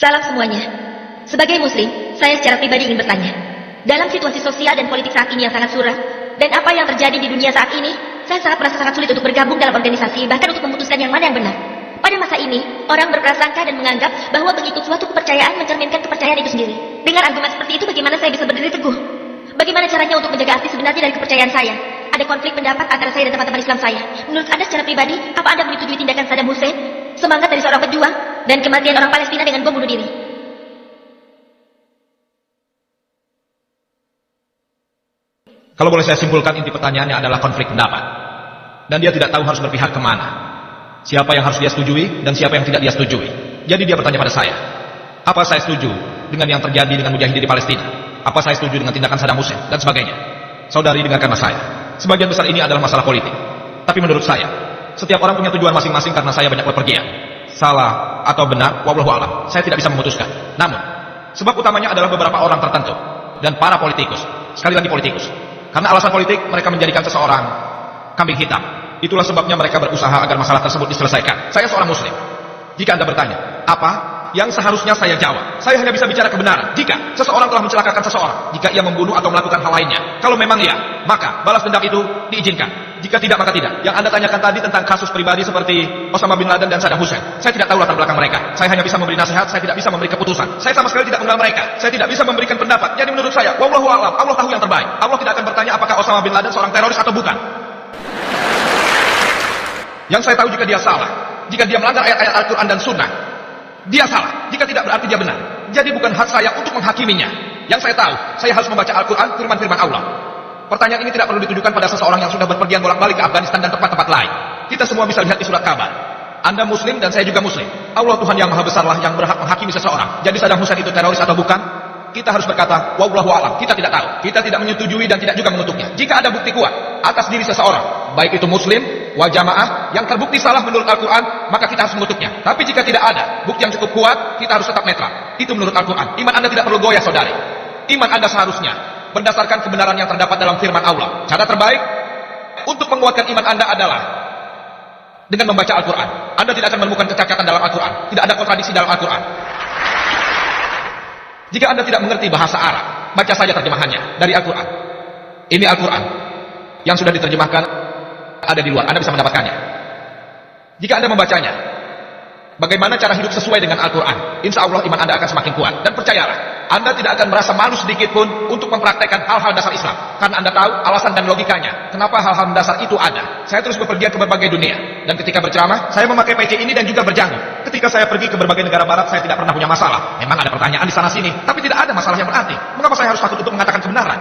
Salam semuanya. Sebagai muslim, saya secara pribadi ingin bertanya. Dalam situasi sosial dan politik saat ini yang sangat suram, dan apa yang terjadi di dunia saat ini, saya merasa sangat sulit untuk bergabung dalam organisasi, bahkan untuk memutuskan yang mana yang benar. Pada masa ini, orang berprasangka dan menganggap bahwa mengikut suatu kepercayaan mencerminkan kepercayaan itu sendiri. Dengan argumen seperti itu, bagaimana saya bisa berdiri teguh? Bagaimana caranya untuk menjaga arti sebenarnya dari kepercayaan saya? Ada konflik pendapat antara saya dan teman-teman Islam saya. Menurut Anda secara pribadi, apa Anda menyetujui tindakan Saddam Hussein, semangat dari seorang pejuang, dan kematian orang Palestina dengan bom bunuh diri? Kalau boleh saya simpulkan, inti pertanyaannya adalah konflik pendapat. Dan dia tidak tahu harus berpihak kemana. Siapa yang harus dia setujui, dan siapa yang tidak dia setujui. Jadi dia bertanya pada saya, apa saya setuju dengan yang terjadi dengan mujahidin di Palestina? Apa saya setuju dengan tindakan Saddam Hussein? Dan sebagainya. Saudari, dengarkanlah saya. Sebagian besar ini adalah masalah politik. Tapi menurut saya, setiap orang punya tujuan masing-masing karena saya banyak berpergian. Salah atau benar, wallahu a'lam, saya tidak bisa memutuskan. Namun, sebab utamanya adalah beberapa orang tertentu. Dan para politikus. Sekali lagi politikus. Karena alasan politik, mereka menjadikan seseorang kambing hitam. Itulah sebabnya mereka berusaha agar masalah tersebut diselesaikan. Saya seorang muslim. Jika Anda bertanya, apa yang seharusnya saya jawab? Saya hanya bisa bicara kebenaran. Jika seseorang telah mencelakakan seseorang, jika ia membunuh atau melakukan hal lainnya, kalau memang iya, maka balas dendam itu diizinkan. Jika tidak, maka tidak. Yang Anda tanyakan tadi tentang kasus pribadi seperti Osama bin Laden dan Saddam Hussein, saya tidak tahu latar belakang mereka. Saya hanya bisa memberi nasihat, saya tidak bisa memberi keputusan. Saya sama sekali tidak mengenal mereka. Saya tidak bisa memberikan pendapat. Jadi menurut saya, wallahu a'lam, Allah tahu yang terbaik. Allah tidak akan bertanya apakah Osama bin Laden seorang teroris atau bukan. Yang saya tahu, jika dia salah, jika dia melanggar ayat-ayat Al-Quran dan Sunnah, dia salah. Jika tidak, berarti dia benar. Jadi bukan hak saya untuk menghakiminya. Yang saya tahu, saya harus membaca Al-Quran, firman-firman Allah. Pertanyaan ini tidak perlu ditujukan pada seseorang yang sudah berpergian bolak-balik ke Afghanistan dan tempat-tempat lain. Kita semua bisa lihat di surat kabar. Anda muslim dan saya juga muslim. Allah Tuhan yang maha besarlah yang berhak menghakimi seseorang. Jadi Saddam Hussein itu teroris atau bukan? Kita harus berkata, wallahu a'lam, kita tidak tahu. Kita tidak menyetujui dan tidak juga mengutuknya. Jika ada bukti kuat atas diri seseorang, baik itu muslim, wal jamaah, yang terbukti salah menurut Al-Quran, maka kita harus mengutuknya. Tapi jika tidak ada bukti yang cukup kuat, kita harus tetap netral. Itu menurut Al-Quran. Iman Anda tidak perlu goyah, saudari. Iman Anda seharusnya berdasarkan kebenaran yang terdapat dalam firman Allah. Cara terbaik untuk menguatkan iman Anda adalah dengan membaca Al-Quran. Anda tidak akan menemukan kecacatan dalam Al-Quran. Tidak ada kontradiksi dalam Al-Quran. Jika Anda tidak mengerti bahasa Arab, baca saja terjemahannya dari Al-Quran. Ini Al-Quran yang sudah diterjemahkan, ada di luar. Anda bisa mendapatkannya. Jika Anda membacanya, bagaimana cara hidup sesuai dengan Al-Quran, insya Allah iman Anda akan semakin kuat. Dan percayalah, Anda tidak akan merasa malu sedikit pun untuk mempraktekkan hal-hal dasar Islam. Karena Anda tahu alasan dan logikanya kenapa hal-hal dasar itu ada. Saya terus bepergian ke berbagai dunia. Dan ketika berceramah, saya memakai peci ini dan juga berjanggut. Ketika saya pergi ke berbagai negara barat, saya tidak pernah punya masalah. Memang ada pertanyaan di sana-sini, tapi tidak ada masalah yang berarti. Mengapa saya harus takut untuk mengatakan kebenaran?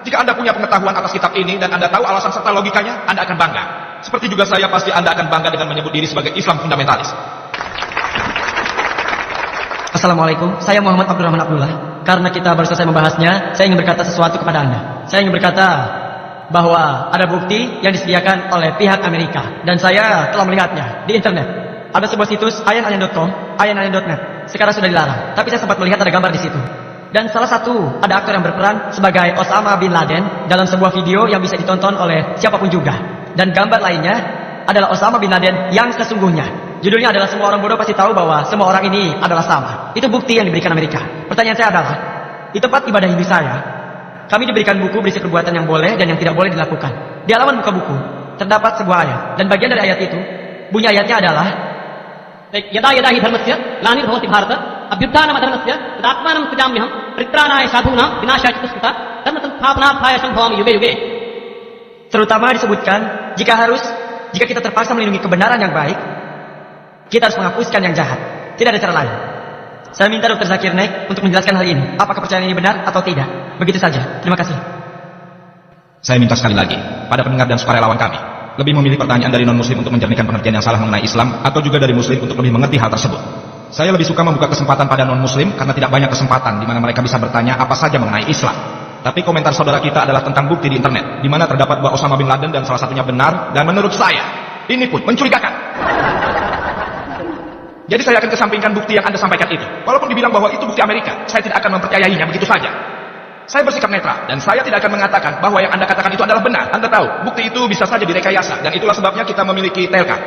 Jika Anda punya pengetahuan atas kitab ini dan Anda tahu alasan serta logikanya, Anda akan bangga. Seperti juga saya, pasti Anda akan bangga dengan menyebut diri sebagai Islam fundamentalis. Assalamualaikum, saya Muhammad Abdurrahman Abdullah. Karena kita baru selesai membahasnya, saya ingin berkata sesuatu kepada Anda. Saya ingin berkata bahwa ada bukti yang disediakan oleh pihak Amerika. Dan saya telah melihatnya di internet. Ada sebuah situs ayan-ayan.com, ayan-ayan.net. Sekarang sudah dilarang, tapi saya sempat melihat ada gambar di situ. Dan salah satu, ada aktor yang berperan sebagai Osama bin Laden dalam sebuah video yang bisa ditonton oleh siapapun juga. Dan gambar lainnya adalah Osama bin Laden yang sesungguhnya. Judulnya adalah semua orang bodoh pasti tahu bahwa semua orang ini adalah sama. Itu bukti yang diberikan Amerika. Pertanyaan saya adalah, di tempat ibadah Hindu saya, kami diberikan buku berisi perbuatan yang boleh dan yang tidak boleh dilakukan. Di halaman muka buku terdapat sebuah ayat, dan bagian dari ayat itu, bunyi ayatnya adalah, यदा यदा हि धर्मस्य ग्लानिर्भवति भारत अभ्युत्थानमधर्मस्य तदात्मानं सृजाम्यहं परित्राणाय साधूनां विनाशाय च दुष्कृता धर्मसंस्थापनार्थाय सम्भवामि युगे युगे. terutama disebutkan, jika kita terpaksa melindungi kebenaran yang baik, kita harus menghapuskan yang jahat. Tidak ada cara lain. Saya minta Dr. Zakir Naik untuk menjelaskan hal ini. Apakah kepercayaan ini benar atau tidak? Begitu saja. Terima kasih. Saya minta sekali lagi pada pendengar dan sukarelawan kami, lebih memilih pertanyaan dari non-muslim untuk menjernihkan pengertian yang salah mengenai Islam, atau juga dari muslim untuk lebih mengerti hal tersebut. Saya lebih suka membuka kesempatan pada non-muslim karena tidak banyak kesempatan di mana mereka bisa bertanya apa saja mengenai Islam. Tapi komentar saudara kita adalah tentang bukti di internet, di mana terdapat bahwa Osama bin Laden dan salah satunya benar, dan menurut saya, ini pun mencurigakan. Jadi saya akan kesampingkan bukti yang Anda sampaikan itu. Walaupun dibilang bahwa itu bukti Amerika, saya tidak akan mempercayainya begitu saja. Saya bersikap netral, dan saya tidak akan mengatakan bahwa yang Anda katakan itu adalah benar. Anda tahu, bukti itu bisa saja direkayasa, dan itulah sebabnya kita memiliki telka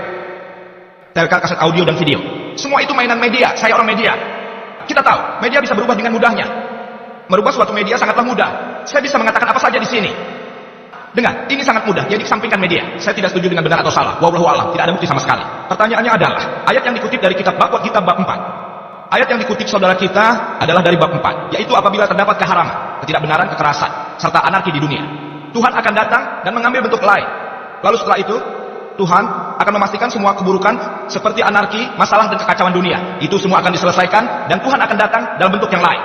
kaset audio dan video. Semua itu mainan media, saya orang media. Kita tahu, media bisa berubah dengan mudahnya. Merubah suatu media sangatlah mudah. Saya bisa mengatakan apa saja di sini. Dengar, ini sangat mudah, jadi kesampingkan media. Saya tidak setuju dengan benar atau salah. Wallahu a'lam, tidak ada bukti sama sekali. Pertanyaannya adalah, ayat yang dikutip dari kitab Kitab bab 4. Ayat yang dikutip saudara kita adalah dari bab 4, yaitu apabila terdapat keharaman, ketidakbenaran, kekerasan, serta anarki di dunia. Tuhan akan datang dan mengambil bentuk lain. Lalu setelah itu, Tuhan akan memastikan semua keburukan seperti anarki, masalah dan kekacauan dunia. Itu semua akan diselesaikan dan Tuhan akan datang dalam bentuk yang lain.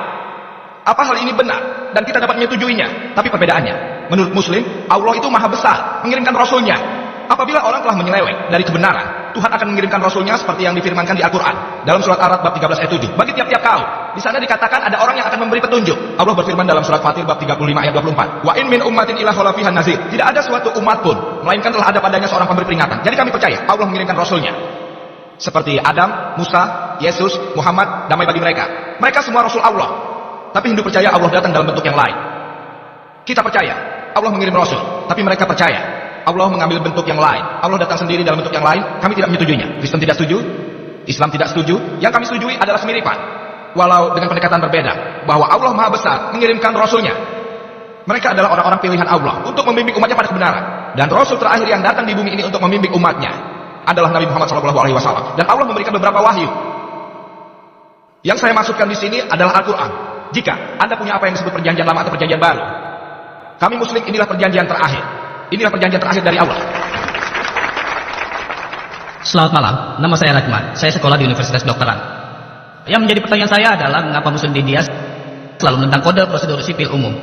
Apa hal ini benar dan kita dapat menyetujuinya? Tapi perbedaannya, menurut Muslim, Allah itu maha besar mengirimkan Rasulnya. Apabila orang telah menyeleweng dari kebenaran, Tuhan akan mengirimkan Rasulnya seperti yang difirmankan di Al-Quran dalam surat Ar-Ra'd bab 13 ayat 7. Bagi tiap-tiap kaum, di sana dikatakan ada orang yang akan memberi petunjuk. Allah berfirman dalam surat Fatir bab 35 ayat 24. Wa in min ummatin illa khala fiha nazir. Tidak ada suatu umat pun melainkan telah ada padanya seorang pemberi peringatan. Jadi kami percaya Allah mengirimkan Rasulnya. Seperti Adam, Musa, Yesus, Muhammad, damai bagi mereka. Mereka semua Rasul Allah. Tapi Hindu percaya Allah datang dalam bentuk yang lain. Kita percaya Allah mengirim Rasul, tapi mereka percaya Allah mengambil bentuk yang lain. Allah datang sendiri dalam bentuk yang lain. Kami tidak menyetujuinya. Kristen tidak setuju, Islam tidak setuju. Yang kami setujui adalah semiripan, walau dengan pendekatan berbeda, bahwa Allah maha besar mengirimkan Rasulnya. Mereka adalah orang-orang pilihan Allah untuk membimbing umatnya pada kebenaran. Dan Rasul terakhir yang datang di bumi ini untuk membimbing umatnya adalah Nabi Muhammad SAW. Dan Allah memberikan beberapa wahyu. Yang saya maksudkan di sini adalah Al-Quran. Jika Anda punya apa yang disebut perjanjian lama atau perjanjian baru, kami Muslim inilah perjanjian terakhir. Inilah perjanjian terakhir dari Allah. Selamat malam, nama saya Rahmat. Saya sekolah di Universitas Kedokteran. Yang menjadi pertanyaan saya adalah mengapa Muslim di India selalu menentang kode prosedur sipil umum?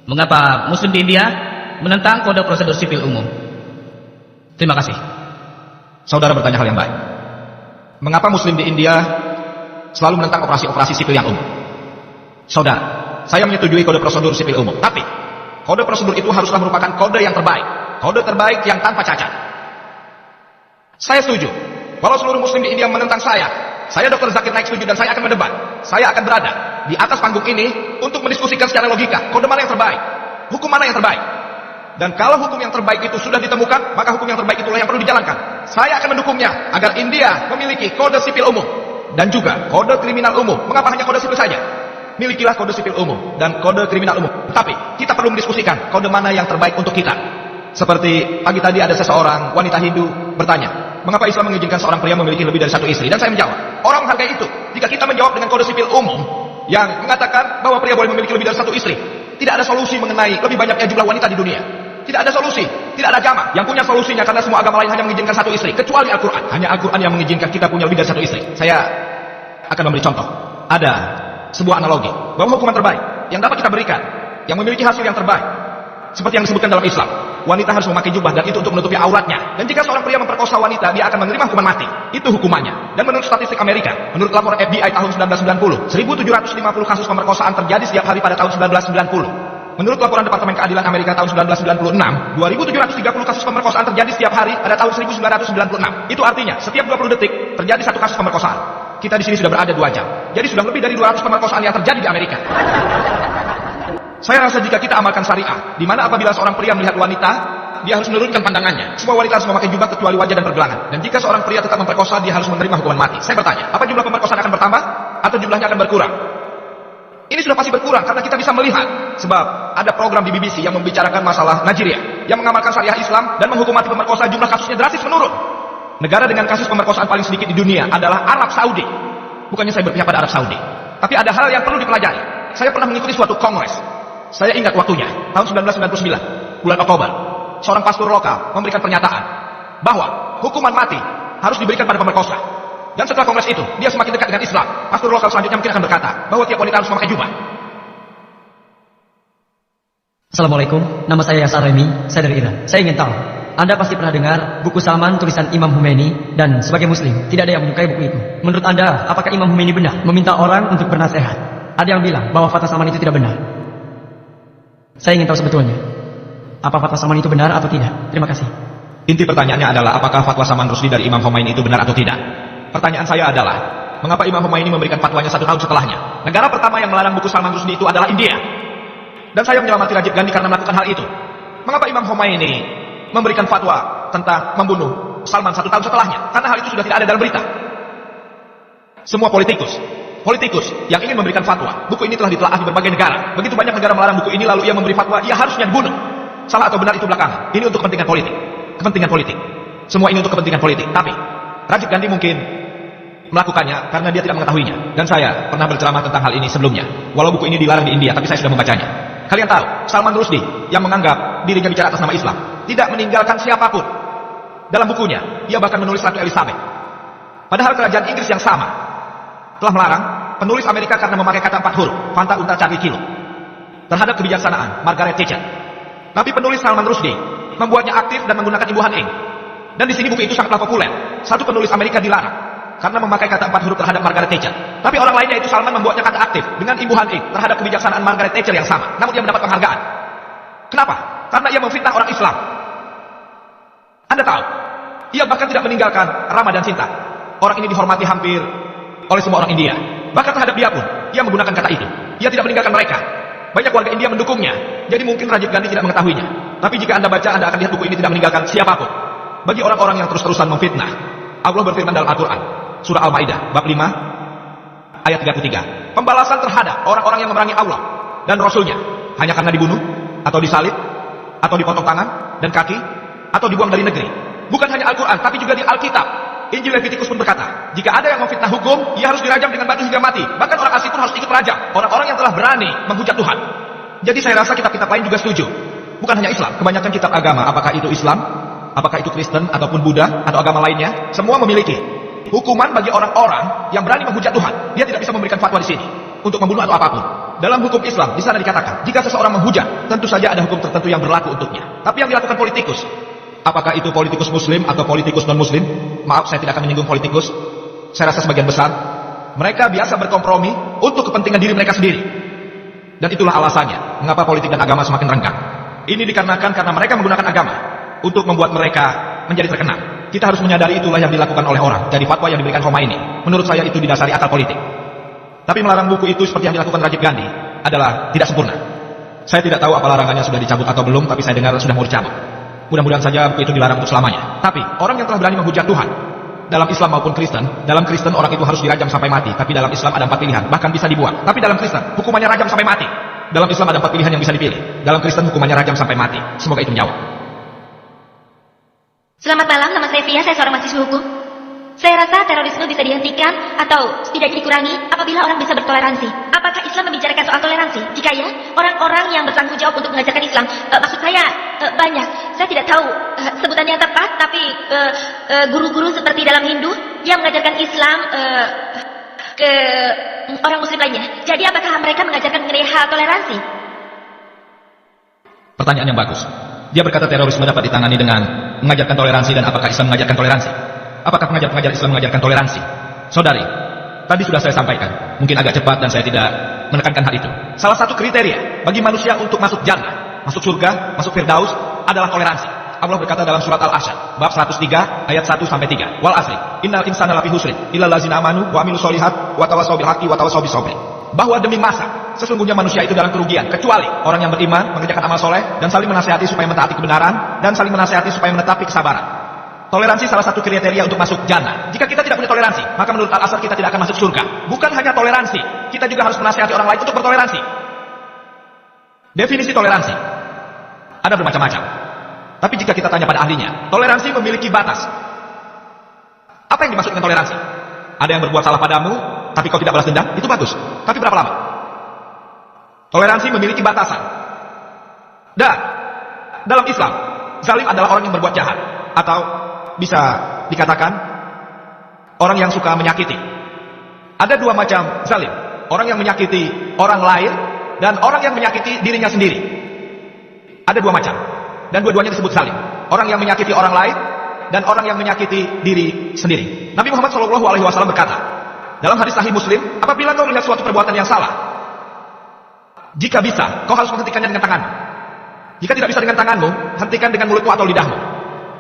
Mengapa Muslim di India menentang kode prosedur sipil umum? Terima kasih. Saudara bertanya hal yang baik. Mengapa Muslim di India selalu menentang operasi-operasi sipil yang umum? Saudara, saya menyetujui kode prosedur sipil umum. Tapi, kode prosedur itu haruslah merupakan kode yang terbaik. Kode terbaik yang tanpa cacat. Saya setuju. Walau seluruh Muslim di India menentang saya Dr. Zakir Naik setuju dan saya akan mendebat. Saya akan berada di atas panggung ini untuk mendiskusikan secara logika. Kode mana yang terbaik? Hukum mana yang terbaik? Dan kalau hukum yang terbaik itu sudah ditemukan, maka hukum yang terbaik itulah yang perlu dijalankan. Saya akan mendukungnya agar India memiliki kode sipil umum. Dan juga kode kriminal umum. Mengapa hanya kode sipil saja? Milikilah kode sipil umum dan kode kriminal umum. Tapi kita perlu mendiskusikan kode mana yang terbaik untuk kita. Seperti pagi tadi ada seseorang wanita Hindu bertanya, mengapa Islam mengizinkan seorang pria memiliki lebih dari satu istri? Dan saya menjawab, orang menghargai itu. Jika kita menjawab dengan kode sipil umum yang mengatakan bahwa pria boleh memiliki lebih dari satu istri, tidak ada solusi mengenai lebih banyaknya jumlah wanita di dunia. Tidak ada solusi, tidak ada agama yang punya solusinya, karena semua agama lain hanya mengizinkan satu istri, kecuali Al-Quran. Hanya Al-Quran yang mengizinkan kita punya lebih dari satu istri. Saya akan memberi contoh. Ada sebuah analogi bahwa hukuman terbaik yang dapat kita berikan, yang memiliki hasil yang terbaik, seperti yang disebutkan dalam Islam, wanita harus memakai jubah, dan itu untuk menutupi auratnya. Dan jika seorang pria memperkosa wanita, dia akan menerima hukuman mati. Itu hukumannya. Dan menurut statistik Amerika, menurut laporan FBI tahun 1990, 1750 kasus pemerkosaan terjadi setiap hari pada tahun 1990. Menurut laporan Departemen Keadilan Amerika tahun 1996, 2730 kasus pemerkosaan terjadi setiap hari pada tahun 1996. Itu artinya setiap 20 detik terjadi satu kasus pemerkosaan. Kita di sini sudah berada 2 jam. Jadi sudah lebih dari 200 pemerkosaan yang terjadi di Amerika. Saya rasa jika kita amalkan syariah, di mana apabila seorang pria melihat wanita, dia harus menurunkan pandangannya. Semua wanita harus memakai jubah kecuali wajah dan pergelangan. Dan jika seorang pria tetap memperkosa, dia harus menerima hukuman mati. Saya bertanya, apa jumlah pemerkosaan akan bertambah atau jumlahnya akan berkurang? Ini sudah pasti berkurang karena kita bisa melihat. Sebab ada program di BBC yang membicarakan masalah Nigeria, yang mengamalkan syariah Islam dan menghukum mati pemerkosa, jumlah kasusnya drastis menurun. Negara dengan kasus pemerkosaan paling sedikit di dunia adalah Arab Saudi. Bukannya saya berpihak pada Arab Saudi, tapi ada hal yang perlu dipelajari. Saya pernah mengikuti suatu kongres. Saya ingat waktunya, tahun 1999, bulan Oktober. Seorang pastor lokal memberikan pernyataan bahwa hukuman mati harus diberikan pada pemerkosa. Dan setelah kongres itu, dia semakin dekat dengan Islam. Pastor lokal selanjutnya mungkin akan berkata bahwa tiap wanita harus memakai jubah. Assalamualaikum, nama saya Yasar Remi, saya dari Iran. Saya ingin tahu, Anda pasti pernah dengar buku Salman tulisan Imam Khomeini, dan sebagai Muslim, tidak ada yang menyukai buku itu. Menurut Anda, apakah Imam Khomeini benar meminta orang untuk bernasihat? Ada yang bilang bahwa fatwa Salman itu tidak benar. Saya ingin tahu sebetulnya, apa fatwa Salman itu benar atau tidak? Terima kasih. Inti pertanyaannya adalah apakah fatwa Salman Rushdie dari Imam Khomeini itu benar atau tidak? Pertanyaan saya adalah, mengapa Imam Khomeini memberikan fatwanya 1 tahun setelahnya? Negara pertama yang melarang buku Salman Rushdie itu adalah India. Dan saya menyelamati Rajiv Gandhi karena melakukan hal itu. Mengapa Imam Khomeini memberikan fatwa tentang membunuh Salman 1 tahun setelahnya? Karena hal itu sudah tidak ada dalam berita. Semua politikus politikus yang ingin memberikan fatwa. Buku ini telah ditelaah di berbagai negara. Begitu banyak negara melarang buku ini, lalu ia memberi fatwa, ia harusnya dibunuh. Salah atau benar itu belakangan. Ini untuk kepentingan politik. Kepentingan politik. Semua ini untuk kepentingan politik. Tapi Rajiv Gandhi mungkin melakukannya karena dia tidak mengetahuinya. Dan saya pernah berceramah tentang hal ini sebelumnya. Walau buku ini dilarang di India, tapi saya sudah membacanya. Kalian tahu, Salman Rushdie yang menganggap dirinya bicara atas nama Islam tidak meninggalkan siapapun. Dalam bukunya, ia bahkan menulis Ratu Elizabeth. Padahal kerajaan Inggris yang sama telah melarang penulis Amerika karena memakai kata 4 huruf, Fanta Unta Charlie Kilo, terhadap kebijaksanaan Margaret Thatcher. Tapi penulis Salman Rushdie membuatnya aktif dan menggunakan imbuhan ink. Dan di sini buku itu sangatlah populer. Satu penulis Amerika dilarang karena memakai kata 4 huruf terhadap Margaret Thatcher. Tapi orang lainnya itu Salman membuatnya kata aktif dengan imbuhan ink terhadap kebijaksanaan Margaret Thatcher yang sama. Namun dia mendapat penghargaan. Kenapa? Karena ia memfitnah orang Islam. Anda tahu, ia bahkan tidak meninggalkan Rama dan Sinta. Orang ini dihormati hampir oleh semua orang India. Bahkan terhadap dia pun, ia menggunakan kata itu. Ia tidak meninggalkan mereka. Banyak warga India mendukungnya. Jadi mungkin Rajiv Gandhi tidak mengetahuinya. Tapi jika Anda baca, Anda akan lihat buku ini tidak meninggalkan siapapun. Bagi orang-orang yang terus-terusan memfitnah, Allah berfirman dalam Al-Quran, Surah Al-Ma'idah, bab 5, ayat 33. Pembalasan terhadap orang-orang yang memerangi Allah dan Rasulnya hanya karena dibunuh, atau disalib, atau dipotong tangan dan kaki, atau dibuang dari negeri. Bukan hanya Al-Quran, tapi juga di Alkitab. Injil Levitikus pun berkata, jika ada yang memfitnah hukum, ia harus dirajam dengan batu hingga mati. Bahkan orang asli pun harus ikut rajam. Orang-orang yang telah berani menghujat Tuhan. Jadi saya rasa kitab-kitab lain juga setuju. Bukan hanya Islam, kebanyakan kitab agama, apakah itu Islam, apakah itu Kristen, ataupun Buddha, atau agama lainnya, semua memiliki hukuman bagi orang-orang yang berani menghujat Tuhan. Dia tidak bisa memberikan fatwa di sini untuk membunuh atau apapun. Dalam hukum Islam, di sana dikatakan, jika seseorang menghujat, tentu saja ada hukum tertentu yang berlaku untuknya. Tapi yang dilakukan politikus, apakah itu politikus muslim atau politikus non-muslim? Maaf, saya tidak akan menyinggung politikus. Saya rasa sebagian besar mereka biasa berkompromi untuk kepentingan diri mereka sendiri. Dan itulah alasannya mengapa politik dan agama semakin renggang. Ini dikarenakan karena mereka menggunakan agama untuk membuat mereka menjadi terkenal. Kita harus menyadari itulah yang dilakukan oleh orang. Jadi fatwa yang diberikan Khomeini, menurut saya itu didasari akal politik. Tapi melarang buku itu seperti yang dilakukan Rajiv Gandhi adalah tidak sempurna. Saya tidak tahu apa larangannya sudah dicabut atau belum, tapi saya dengar sudah mau dicabut. Mudah-mudahan saja buku itu dilarang untuk selamanya. Tapi orang yang telah berani menghujat Tuhan, dalam Islam maupun Kristen, dalam Kristen orang itu harus dirajam sampai mati. Tapi dalam Islam ada 4 pilihan, bahkan bisa dibuang. Tapi dalam Kristen hukumannya rajam sampai mati. Dalam Islam ada 4 pilihan yang bisa dipilih. Dalam Kristen hukumannya rajam sampai mati. Semoga itu menjawab. Selamat malam, nama saya Fia, saya seorang mahasiswa hukum. Saya rasa terorisme bisa dihentikan atau setidaknya dikurangi apabila orang bisa bertoleransi. Apakah Islam membicarakan soal toleransi? Jika ya, orang-orang yang bertanggung jawab untuk mengajarkan Islam, maksud saya banyak. Saya tidak tahu sebutan yang tepat, tapi guru-guru seperti dalam Hindu yang mengajarkan Islam ke orang Muslim lainnya. Jadi apakah mereka mengajarkan mengenai hal toleransi? Pertanyaan yang bagus. Dia berkata terorisme dapat ditangani dengan mengajarkan toleransi, dan apakah Islam mengajarkan toleransi? Apakah pengajar-pengajar Islam mengajarkan toleransi? Saudari, tadi sudah saya sampaikan. Mungkin agak cepat dan saya tidak menekankan hal itu. Salah satu kriteria bagi manusia untuk masuk jannah, masuk surga, masuk firdaus adalah toleransi. Allah berkata dalam surat Al-Asr, bab 103, ayat 1-3. Wal asri, innal insana lafi husrin, illal ladzina amanu wa amilus solihat wa tawassaw bil haqqi wa tawassaw bis sabr. Bahwa demi masa, sesungguhnya manusia itu dalam kerugian, kecuali orang yang beriman, mengerjakan amal soleh, dan saling menasihati supaya mentaati kebenaran, dan saling menasihati supaya menetapi kesabaran. Toleransi salah satu kriteria untuk masuk jannah. Jika kita tidak punya toleransi, maka menurut Al-Asr kita tidak akan masuk surga. Bukan hanya toleransi, kita juga harus menasihati orang lain untuk bertoleransi. Definisi toleransi ada bermacam-macam. Tapi jika kita tanya pada ahlinya, toleransi memiliki batas. Apa yang dimaksud dengan toleransi? Ada yang berbuat salah padamu, tapi kau tidak balas dendam, itu bagus. Tapi berapa lama? Toleransi memiliki batasan. Dan dalam Islam, zalim adalah orang yang berbuat jahat, atau bisa dikatakan orang yang suka menyakiti. Ada 2 macam zalim. Orang yang menyakiti orang lain dan orang yang menyakiti dirinya sendiri. Ada 2 macam. Dan dua-duanya disebut zalim. Orang yang menyakiti orang lain dan orang yang menyakiti diri sendiri. Nabi Muhammad SAW berkata dalam hadis Sahih Muslim, apabila kau melihat suatu perbuatan yang salah, jika bisa, kau harus menghentikannya dengan tanganmu. Jika tidak bisa dengan tanganmu, hentikan dengan mulutmu atau lidahmu.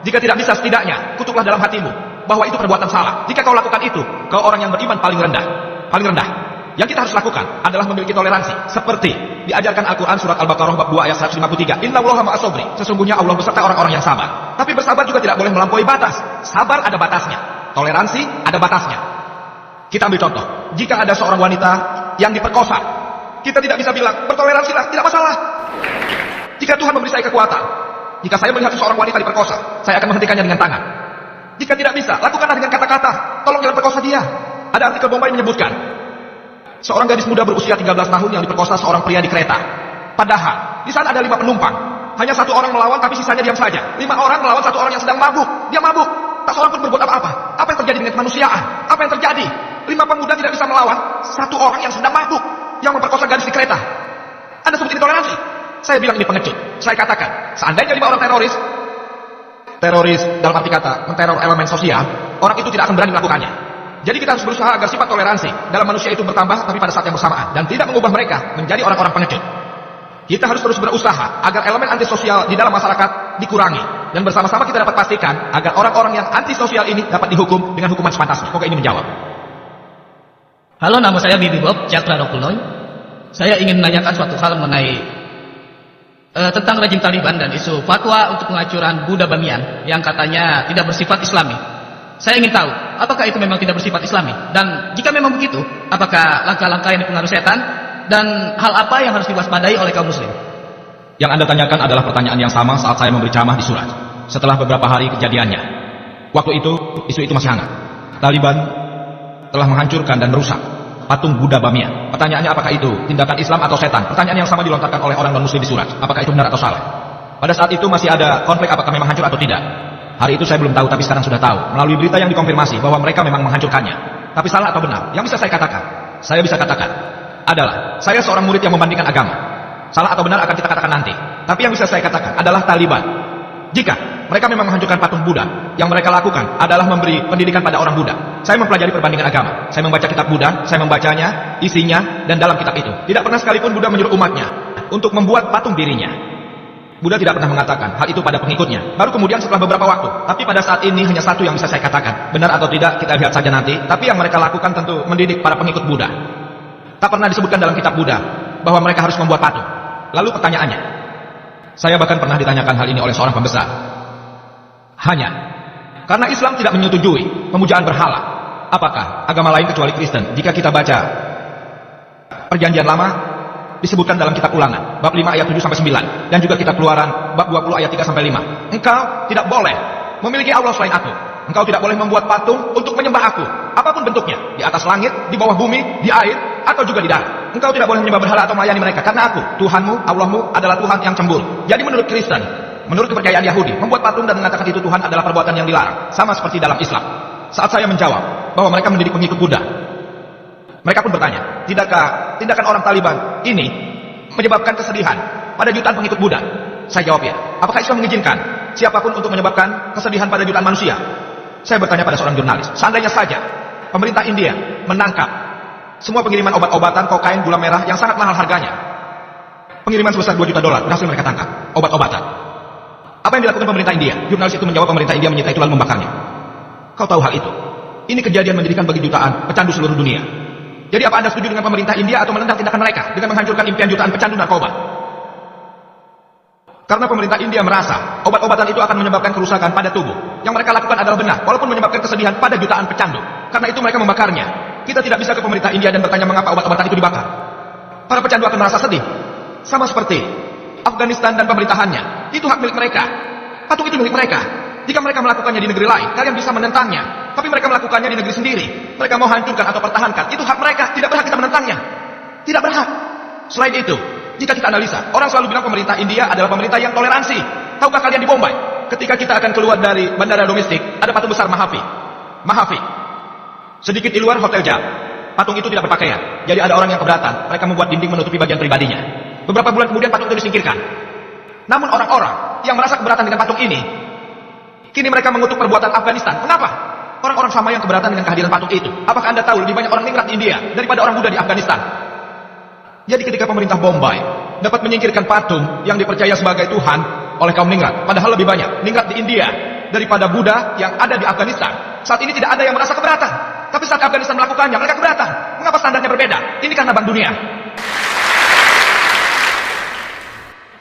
Jika tidak bisa, setidaknya kutuklah dalam hatimu bahwa itu perbuatan salah. Jika kau lakukan itu, kau orang yang beriman paling rendah. Paling rendah. Yang kita harus lakukan adalah memiliki toleransi, seperti diajarkan Al-Quran surat Al-Baqarah bab 2 ayat 153. Innallaha ma'as sabri. Sesungguhnya Allah beserta orang-orang yang sabar. Tapi bersabar juga tidak boleh melampaui batas. Sabar ada batasnya. Toleransi ada batasnya. Kita ambil contoh, jika ada seorang wanita yang diperkosa, kita tidak bisa bilang, bertoleransilah, tidak masalah. Jika Tuhan memberi saya kekuatan, jika saya melihat seorang wanita diperkosa, saya akan menghentikannya dengan tangan. Jika tidak bisa, lakukanlah dengan kata-kata, tolong jangan perkosa dia. Ada artikel Bombay menyebutkan, seorang gadis muda berusia 13 tahun yang diperkosa seorang pria di kereta. Padahal, di sana ada 5 penumpang. Hanya 1 orang melawan, tapi sisanya diam saja. 5 orang melawan 1 orang yang sedang mabuk. Dia mabuk. Tak seorang pun berbuat apa-apa. Apa yang terjadi dengan kemanusiaan? Apa yang terjadi? 5 pemuda tidak bisa melawan 1 orang yang sedang mabuk, yang memperkosa gadis di kereta. Anda sebut ini toleransi? Saya bilang ini pengecut. Saya katakan, seandainya 5 orang teroris dalam arti kata menteror elemen sosial, orang itu tidak akan berani melakukannya. Jadi kita harus berusaha agar sifat toleransi dalam manusia itu bertambah, tapi pada saat yang bersamaan, dan tidak mengubah mereka menjadi orang-orang pengecut. Kita harus terus berusaha agar elemen antisosial di dalam masyarakat dikurangi, dan bersama-sama kita dapat pastikan agar orang-orang yang antisosial ini dapat dihukum dengan hukuman sepantasnya. Semoga ini menjawab. Halo, nama saya Bibi Bob Cakra Rokuloy. Saya ingin menanyakan suatu hal mengenai tentang rejim Taliban dan isu fatwa untuk penghancuran Buddha Bamiyan yang katanya tidak bersifat Islami. Saya ingin tahu, apakah itu memang tidak bersifat Islami? Dan jika memang begitu, apakah langkah-langkah yang dipengaruhi setan? Dan hal apa yang harus diwaspadai oleh kaum muslim? Yang Anda tanyakan adalah pertanyaan yang sama saat saya memberi ceramah di Surat. Setelah beberapa hari kejadiannya. Waktu itu, isu itu masih hangat. Taliban telah menghancurkan dan merusak patung Buddha Bamiyan. Pertanyaannya, apakah itu tindakan Islam atau setan? Pertanyaan yang sama dilontarkan oleh orang non-muslim di Surat. Apakah itu benar atau salah? Pada saat itu masih ada konflik apakah memang hancur atau tidak. Hari itu saya belum tahu, tapi sekarang sudah tahu. Melalui berita yang dikonfirmasi bahwa mereka memang menghancurkannya. Tapi salah atau benar? Yang bisa saya katakan adalah, saya seorang murid yang membandingkan agama. Salah atau benar akan kita katakan nanti. Tapi yang bisa saya katakan adalah Taliban, jika mereka memang menghancurkan patung Buddha, yang mereka lakukan adalah memberi pendidikan pada orang Buddha. Saya mempelajari perbandingan agama. Saya membaca kitab Buddha, saya membacanya, isinya, dan dalam kitab itu tidak pernah sekalipun Buddha menyuruh umatnya untuk membuat patung dirinya. Buddha tidak pernah mengatakan hal itu pada pengikutnya. Baru kemudian setelah beberapa waktu. Tapi pada saat ini hanya satu yang bisa saya katakan. Benar atau tidak kita lihat saja nanti. Tapi yang mereka lakukan tentu mendidik para pengikut Buddha. Tak pernah disebutkan dalam kitab Buddha bahwa mereka harus membuat patung. Lalu pertanyaannya, saya bahkan pernah ditanyakan hal ini oleh seorang pembesar. Hanya karena Islam tidak menyetujui pemujaan berhala, apakah agama lain kecuali Kristen? Jika kita baca Perjanjian Lama, disebutkan dalam kitab Ulangan bab 5 ayat 7 sampai 9, dan juga kitab Keluaran bab 20 ayat 3 sampai 5. Engkau tidak boleh memiliki Allah selain aku. Engkau tidak boleh membuat patung untuk menyembah aku, apapun bentuknya, di atas langit, di bawah bumi, di air, atau juga di darat. Engkau tidak boleh menyembah berhala atau melayani mereka, karena aku, Tuhanmu, Allahmu adalah Tuhan yang cemburu. Jadi menurut Kristen, menurut kepercayaan Yahudi, membuat patung dan mengatakan itu Tuhan adalah perbuatan yang dilarang, sama seperti dalam Islam. Saat saya menjawab bahwa mereka mendidik pengikut Buddha, mereka pun bertanya, tidakkah tindakan orang Taliban ini menyebabkan kesedihan pada jutaan pengikut Buddha? Saya jawab ya. Apakah Islam mengizinkan siapapun untuk menyebabkan kesedihan pada jutaan manusia? Saya bertanya pada seorang jurnalis, seandainya saja pemerintah India menangkap semua pengiriman obat-obatan, kokain, gula merah yang sangat mahal harganya, pengiriman sebesar $2 juta berhasil mereka tangkap, obat-obatan. Apa yang dilakukan pemerintah India? Jurnalis itu menjawab, pemerintah India menyita itu lalu membakarnya. Kau tahu hal itu? Ini kejadian menjadikan bagi jutaan pecandu seluruh dunia. Jadi apa Anda setuju dengan pemerintah India atau menentang tindakan mereka dengan menghancurkan impian jutaan pecandu narkoba? Karena pemerintah India merasa obat-obatan itu akan menyebabkan kerusakan pada tubuh. Yang mereka lakukan adalah benar, walaupun menyebabkan kesedihan pada jutaan pecandu. Karena itu mereka membakarnya. Kita tidak bisa ke pemerintah India dan bertanya mengapa obat-obatan itu dibakar. Para pecandu akan merasa sedih. Sama seperti Afghanistan dan pemerintahannya. Itu hak milik mereka. Patung itu milik mereka. Jika mereka melakukannya di negeri lain, kalian bisa menentangnya. Tapi mereka melakukannya di negeri sendiri. Mereka mau hancurkan atau pertahankan. Itu hak mereka. Tidak berhak kita menentangnya. Tidak berhak. Selain itu, jika kita analisa, orang selalu bilang pemerintah India adalah pemerintah yang toleransi. Tahukah kalian di Bombay, ketika kita akan keluar dari bandara domestik, ada patung besar Mahavi. Sedikit di luar Hotel Jam. Patung itu tidak berpakaian. Jadi ada orang yang keberatan. Mereka membuat dinding menutupi bagian pribadinya. Beberapa bulan kemudian patung itu disingkirkan. Namun orang-orang yang merasa keberatan dengan patung ini, kini mereka mengutuk perbuatan Afghanistan. Kenapa? Orang-orang sama yang keberatan dengan kehadiran patung itu. Apakah Anda tahu lebih banyak orang ningrat di India daripada orang Buddha di Afghanistan? Jadi ketika pemerintah Bombay dapat menyingkirkan patung yang dipercaya sebagai Tuhan oleh kaum ningrat, padahal lebih banyak ningrat di India daripada Buddha yang ada di Afghanistan. Saat ini tidak ada yang merasa keberatan. Tapi saat Afghanistan melakukannya, mereka keberatan. Mengapa standarnya berbeda? Ini karena Bank Dunia.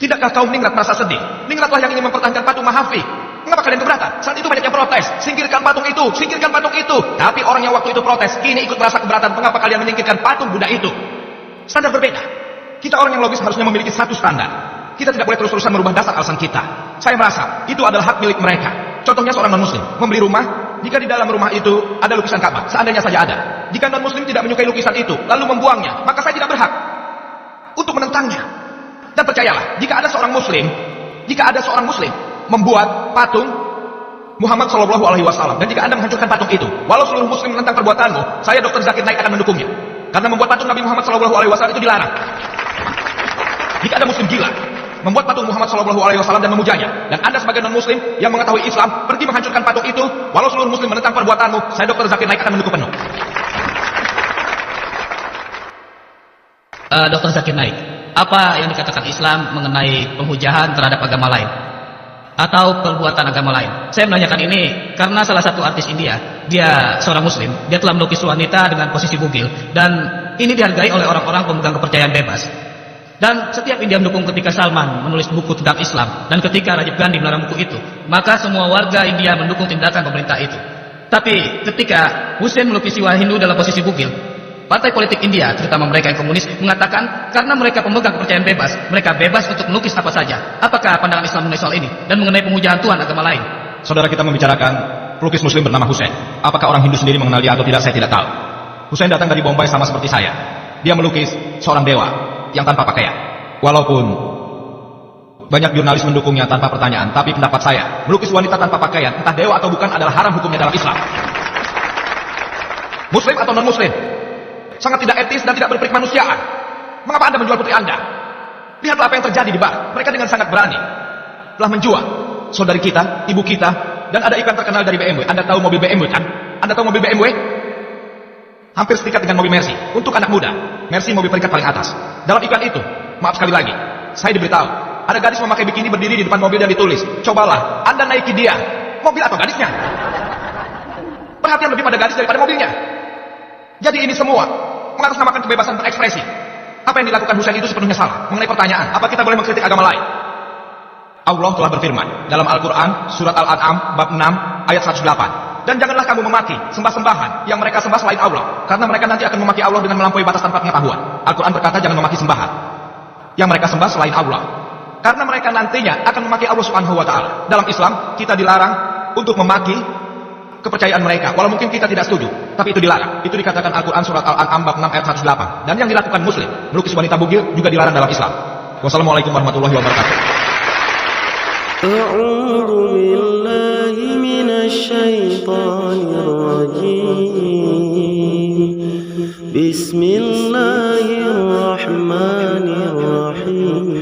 Tidakkah kaum Ningrat merasa sedih? Ningratlah yang ingin mempertahankan patung Mahavi. Mengapa kalian keberatan? Saat itu banyak yang protes. Singkirkan patung itu, singkirkan patung itu. Tapi orang yang waktu itu protes, kini ikut merasa keberatan. Mengapa kalian menyingkirkan patung Buddha itu? Standar berbeda. Kita orang yang logis harusnya memiliki satu standar. Kita tidak boleh terus-terusan merubah dasar alasan kita. Saya merasa itu adalah hak milik mereka. Contohnya seorang non-muslim membeli rumah, jika di dalam rumah itu ada lukisan Ka'bah, seandainya saja ada. Jika non-muslim tidak menyukai lukisan itu, lalu membuangnya, maka saya tidak berhak untuk menentangnya. Dan percayalah, jika ada seorang muslim membuat patung Muhammad Shallallahu Alaihi Wasallam, dan jika Anda menghancurkan patung itu, walau seluruh muslim menentang perbuatanmu, saya Dr. Zakir Naik akan mendukungnya. Karena membuat patung Nabi Muhammad Shallallahu Alaihi Wasallam itu dilarang. Jika ada muslim gila membuat patung Muhammad Shallallahu Alaihi Wasallam dan memujanya, dan Anda sebagai non-muslim yang mengetahui Islam pergi menghancurkan patung itu, walau seluruh muslim menentang perbuatanmu, saya Dr. Zakir Naik akan mendukung penuh. Dr. Zakir Naik, apa yang dikatakan Islam mengenai penghujahan terhadap agama lain atau perbuatan agama lain? Saya menanyakan ini karena salah satu artis India, dia seorang muslim, dia telah melukis wanita dengan posisi bugil, dan ini dihargai oleh orang-orang pemegang kepercayaan bebas. Dan setiap India mendukung ketika Salman menulis buku tentang Islam, dan ketika Rajiv Gandhi melarang buku itu, maka semua warga India mendukung tindakan pemerintah itu. Tapi ketika Hussein melukis jiwa Hindu dalam posisi bugil, partai politik India, terutama mereka yang komunis, mengatakan karena mereka pemegang kepercayaan bebas, mereka bebas untuk melukis apa saja. Apakah pandangan Islam mengenai soal ini dan mengenai pemujahan Tuhan agama lain? Saudara, kita membicarakan pelukis muslim bernama Hussein. Apakah orang Hindu sendiri mengenal dia atau tidak, saya tidak tahu. Hussein datang dari Bombay sama seperti saya. Dia melukis seorang dewa yang tanpa pakaian. Walaupun banyak jurnalis mendukungnya tanpa pertanyaan, tapi pendapat saya, melukis wanita tanpa pakaian, entah dewa atau bukan, adalah haram hukumnya dalam Islam. Muslim atau non-muslim, sangat tidak etis dan tidak berperikmanusiaan. Mengapa Anda menjual putri Anda? Lihatlah apa yang terjadi di bar. Mereka dengan sangat berani telah menjual saudari kita, ibu kita, dan ada iklan terkenal dari BMW. Anda tahu mobil BMW kan? Anda tahu mobil BMW? Hampir setingkat dengan mobil Mercy. Untuk anak muda, Mercy mobil peringkat paling atas. Dalam iklan itu, maaf sekali lagi, saya diberitahu, ada gadis memakai bikini berdiri di depan mobil dan ditulis, cobalah Anda naiki dia. Mobil atau gadisnya? Perhatian lebih pada gadis daripada mobilnya. Jadi ini semua mengatasnamakan kebebasan berekspresi. Apa yang dilakukan Hussein itu sepenuhnya salah. Mengenai pertanyaan, apa kita boleh mengkritik agama lain? Allah telah berfirman dalam Al-Quran, surat Al-An'am, bab 6, ayat 108. Dan janganlah kamu memaki sembah-sembahan yang mereka sembah selain Allah, karena mereka nanti akan memaki Allah dengan melampaui batas tanpa pengetahuan. Al-Quran berkata jangan memaki sembahan yang mereka sembah selain Allah, karena mereka nantinya akan memaki Allah Subhanahu wa Ta'ala. Dalam Islam kita dilarang untuk memaki kepercayaan mereka, walau mungkin kita tidak setuju, tapi itu dilarang. Itu dikatakan Al-Quran surat Al-An'am bab 6 ayat 108. Dan yang dilakukan muslim, melukis wanita bugil, juga dilarang dalam Islam. Wassalamualaikum warahmatullahi wabarakatuh. أعوذ بالله من الشيطان الرجيم بسم الله الرحمن الرحيم